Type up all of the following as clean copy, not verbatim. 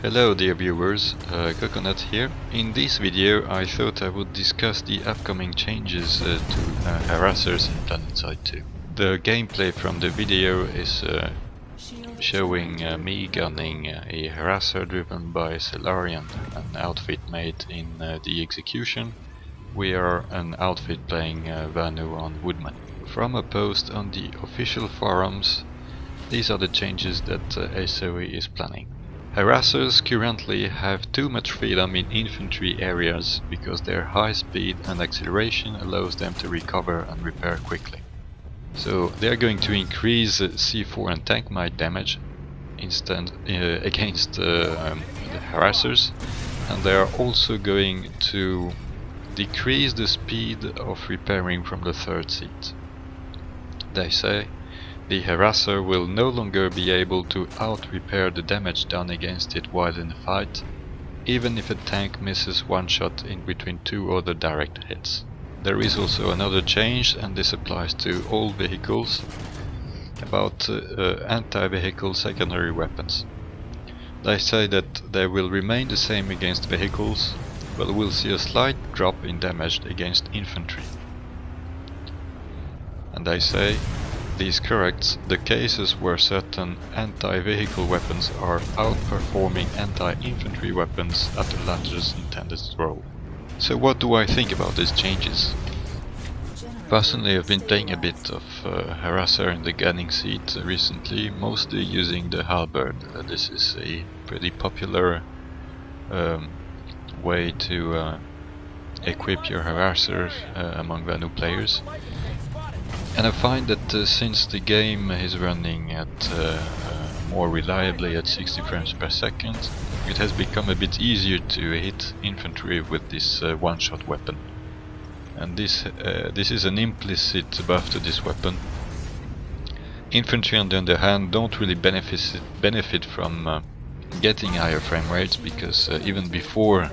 Hello dear viewers, Coconut here. In this video I thought I would discuss the upcoming changes to Harassers in PlanetSide 2. The gameplay from the video is showing me gunning a Harasser driven by Solarian, an outfit made in the execution. We are an outfit playing Vanu on Woodman. From a post on the official forums, these are the changes that SOE is planning. Harassers currently have too much freedom in infantry areas because their high speed and acceleration allows them to recover and repair quickly. So they are going to increase C4 and tank might damage against the Harassers, and they are also going to decrease the speed of repairing from the third seat. They say the Harasser will no longer be able to out-repair the damage done against it while in a fight, even if a tank misses one shot in between two other direct hits. There is also another change, and this applies to all vehicles, about anti-vehicle secondary weapons. They say that they will remain the same against vehicles, but we'll see a slight drop in damage against infantry. And they say this corrects the cases where certain anti-vehicle weapons are outperforming anti-infantry weapons at the latter's intended role. So what do I think about these changes? Personally, I've been playing a bit of Harasser in the gunning seat recently, mostly using the halberd. This is a pretty popular way to equip your Harasser among Vanu players. And I find that since the game is running at more reliably at 60 frames per second, it has become a bit easier to hit infantry with this one-shot weapon. And this is an implicit buff to this weapon. Infantry, on the other hand, don't really benefit from getting higher frame rates, because even before,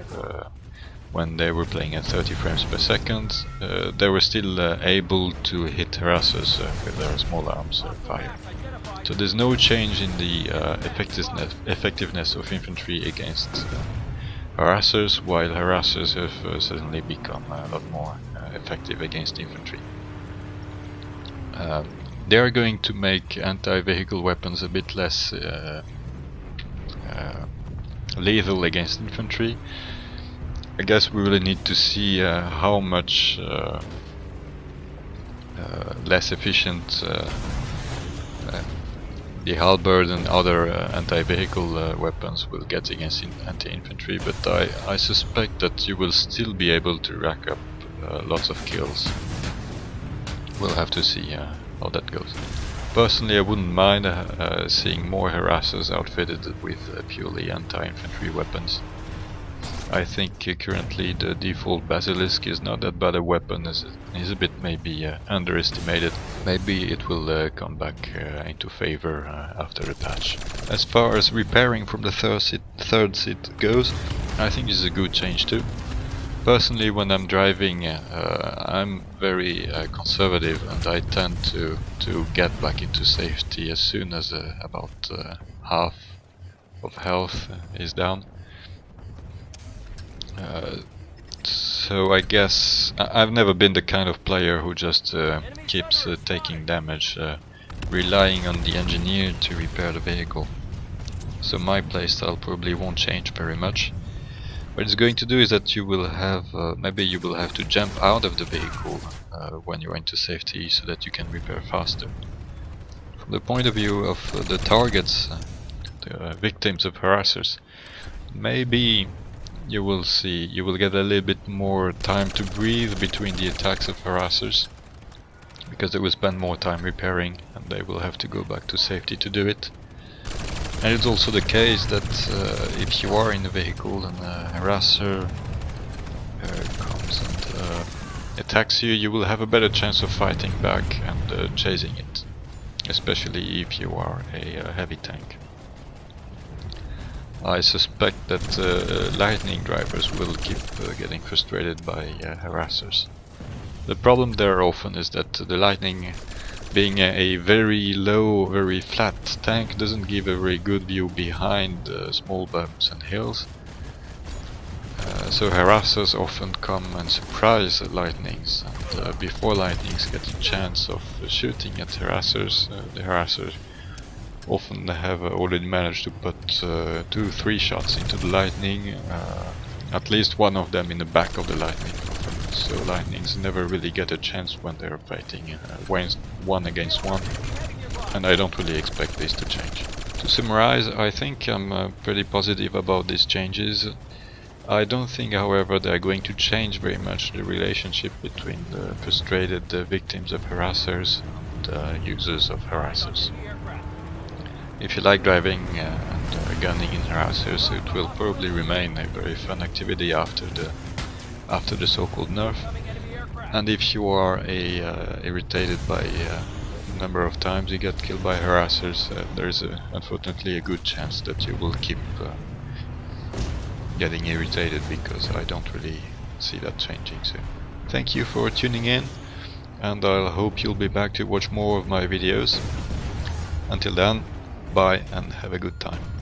when they were playing at 30 frames per second, they were still able to hit Harassers with their small arms fire. So there's no change in the effectiveness of infantry against Harassers, while Harassers have suddenly become a lot more effective against infantry. They are going to make anti-vehicle weapons a bit less lethal against infantry. I guess we really need to see how much less efficient the halberd and other anti-vehicle weapons will get against anti-infantry, but I suspect that you will still be able to rack up lots of kills. We'll have to see how that goes. Personally, I wouldn't mind seeing more Harassers outfitted with purely anti-infantry weapons. I think currently the default Basilisk is not that bad a weapon, as it is a bit maybe underestimated. Maybe it will come back into favor after the patch. As far as repairing from the third seat goes, I think this is a good change too. Personally, when I'm driving, I'm very conservative, and I tend to get back into safety as soon as about half of health is down. So I guess I've never been the kind of player who just keeps taking damage, relying on the engineer to repair the vehicle. So my playstyle probably won't change very much. What it's going to do is that you will have, maybe you will have to jump out of the vehicle when you're into safety, so that you can repair faster. From the point of view of the targets, the victims of Harassers, maybe you will get a little bit more time to breathe between the attacks of Harassers, because they will spend more time repairing and they will have to go back to safety to do it. And it's also the case that if you are in a vehicle and a Harasser comes and attacks you, you will have a better chance of fighting back and chasing it, especially if you are a heavy tank. I suspect that lightning drivers will keep getting frustrated by Harassers. The problem there often is that the lightning being a very low, very flat tank doesn't give a very good view behind small bumps and hills. So harassers often come and surprise lightnings, and before lightnings get a chance of shooting at harassers, the harassers often have already managed to put 2-3 shots into the lightning, at least one of them in the back of the lightning. So lightnings never really get a chance when they're fighting one against one, and I don't really expect this to change. To summarize, I think I'm pretty positive about these changes. I don't think, however, they're going to change very much the relationship between the frustrated victims of harassers and users of harassers. If you like driving and gunning in harassers, it will probably remain a very fun activity after the so-called nerf. And if you are irritated by a number of times you get killed by harassers, there's unfortunately a good chance that you will keep getting irritated, because I don't really see that changing. So thank you for tuning in, and I hope you'll be back to watch more of my videos. Until then, bye and have a good time.